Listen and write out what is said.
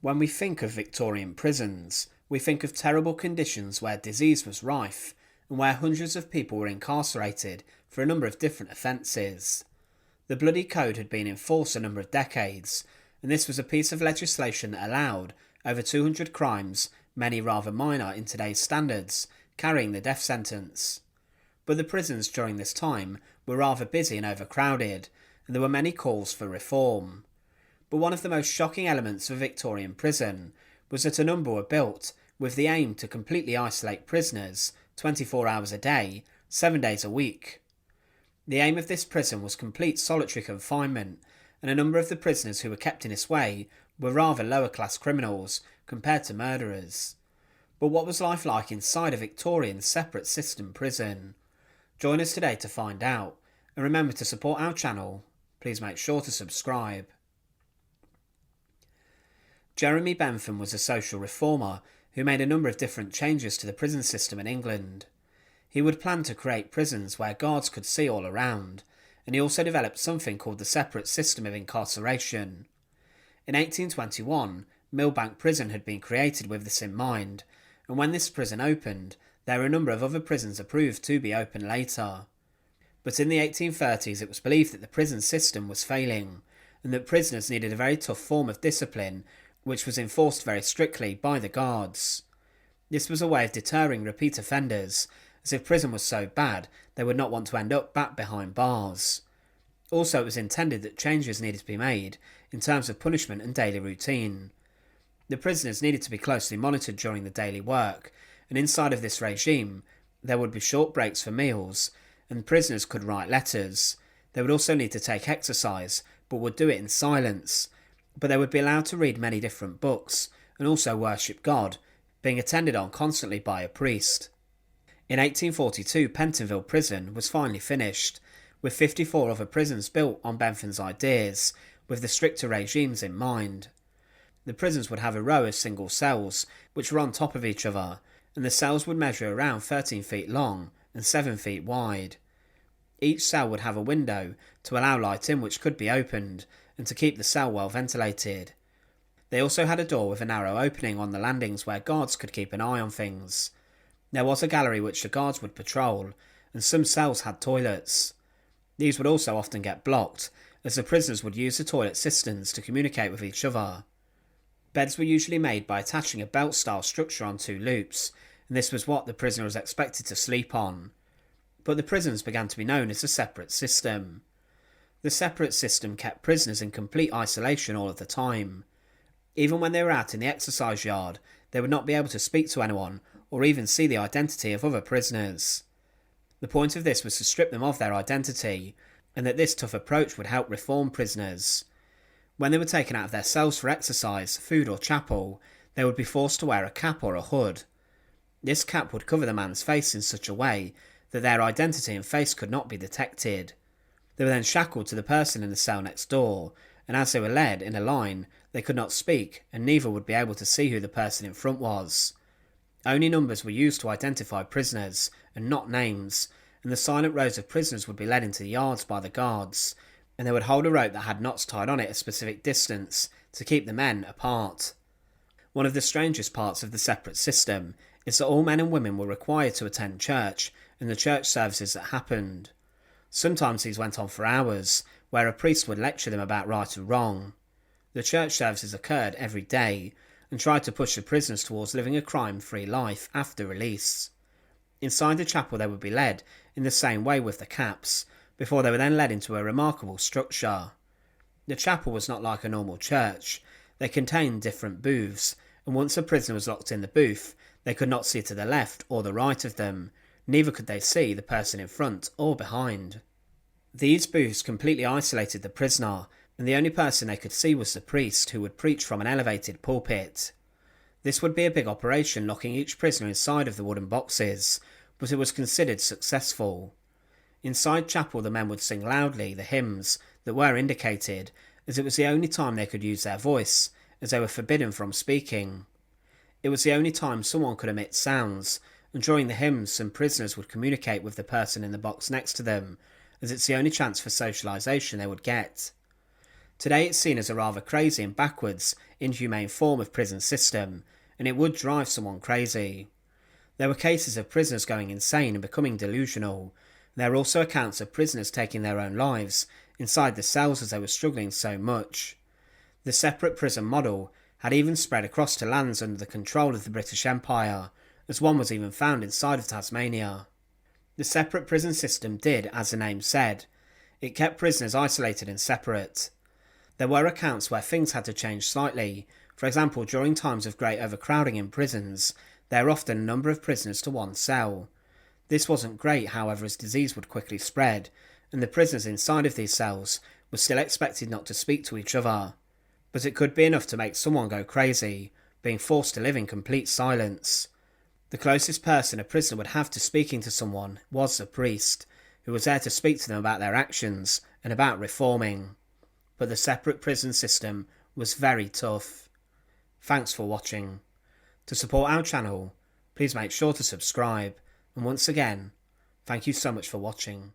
When we think of Victorian prisons, we think of terrible conditions where disease was rife and where hundreds of people were incarcerated for a number of different offences. The Bloody Code had been in force a number of decades, and this was a piece of legislation that allowed over 200 crimes, many rather minor in today's standards, carrying the death sentence. But the prisons during this time were rather busy and overcrowded, and there were many calls for reform. But one of the most shocking elements of a Victorian prison was that a number were built with the aim to completely isolate prisoners 24 hours a day, 7 days a week. The aim of this prison was complete solitary confinement, and a number of the prisoners who were kept in this way were rather lower class criminals compared to murderers. But what was life like inside a Victorian separate system prison? Join us today to find out, and remember to support our channel. Please make sure to subscribe. Jeremy Bentham was a social reformer who made a number of different changes to the prison system in England. He would plan to create prisons where guards could see all around, and he also developed something called the separate system of incarceration. In 1821, Millbank Prison had been created with this in mind, and when this prison opened, there were a number of other prisons approved to be opened later. But in the 1830s it was believed that the prison system was failing, and that prisoners needed a very tough form of discipline which was enforced very strictly by the guards. This was a way of deterring repeat offenders, as if prison was so bad they would not want to end up back behind bars. Also, it was intended that changes needed to be made in terms of punishment and daily routine. The prisoners needed to be closely monitored during the daily work, and inside of this regime there would be short breaks for meals, and prisoners could write letters. They would also need to take exercise, but would do it in silence. But they would be allowed to read many different books, and also worship God, being attended on constantly by a priest. In 1842, Pentonville Prison was finally finished, with 54 other prisons built on Bentham's ideas, with the stricter regimes in mind. The prisons would have a row of single cells, which were on top of each other, and the cells would measure around 13 feet long and 7 feet wide. Each cell would have a window to allow light in which could be opened, and to keep the cell well ventilated. They also had a door with a narrow opening on the landings where guards could keep an eye on things. There was a gallery which the guards would patrol, and some cells had toilets. These would also often get blocked, as the prisoners would use the toilet cisterns to communicate with each other. Beds were usually made by attaching a belt-style structure on 2 loops, and this was what the prisoner was expected to sleep on. But the prisons began to be known as a separate system. The separate system kept prisoners in complete isolation all of the time. Even when they were out in the exercise yard, they would not be able to speak to anyone or even see the identity of other prisoners. The point of this was to strip them of their identity, and that this tough approach would help reform prisoners. When they were taken out of their cells for exercise, food or chapel, they would be forced to wear a cap or a hood. This cap would cover the man's face in such a way that their identity and face could not be detected. They were then shackled to the person in the cell next door, and as they were led in a line, they could not speak, and neither would be able to see who the person in front was. Only numbers were used to identify prisoners, and not names, and the silent rows of prisoners would be led into the yards by the guards, and they would hold a rope that had knots tied on it a specific distance to keep the men apart. One of the strangest parts of the separate system is that all men and women were required to attend church and the church services that happened. Sometimes these went on for hours, where a priest would lecture them about right and wrong. The church services occurred every day, and tried to push the prisoners towards living a crime-free life after release. Inside the chapel they would be led in the same way with the caps, before they were then led into a remarkable structure. The chapel was not like a normal church. They contained different booths, and once a prisoner was locked in the booth, they could not see to the left or the right of them, neither could they see the person in front or behind. These booths completely isolated the prisoner, and the only person they could see was the priest, who would preach from an elevated pulpit. This would be a big operation, locking each prisoner inside of the wooden boxes, but it was considered successful. Inside chapel the men would sing loudly the hymns that were indicated, as it was the only time they could use their voice, as they were forbidden from speaking. It was the only time someone could emit sounds, and during the hymns some prisoners would communicate with the person in the box next to them, as it's the only chance for socialisation they would get. Today it's seen as a rather crazy and backwards, inhumane form of prison system, and it would drive someone crazy. There were cases of prisoners going insane and becoming delusional. There were also accounts of prisoners taking their own lives inside the cells as they were struggling so much. The separate prison model had even spread across to lands under the control of the British Empire, as one was even found inside of Tasmania. The separate prison system did, as the name said, it kept prisoners isolated and separate. There were accounts where things had to change slightly. For example, during times of great overcrowding in prisons, there were often a number of prisoners to one cell. This wasn't great, however, as disease would quickly spread, and the prisoners inside of these cells were still expected not to speak to each other. But it could be enough to make someone go crazy, being forced to live in complete silence. The closest person a prisoner would have to speaking to someone was a priest, who was there to speak to them about their actions and about reforming. But the separate prison system was very tough. Thanks for watching. To support our channel, please make sure to subscribe, and once again, thank you so much for watching.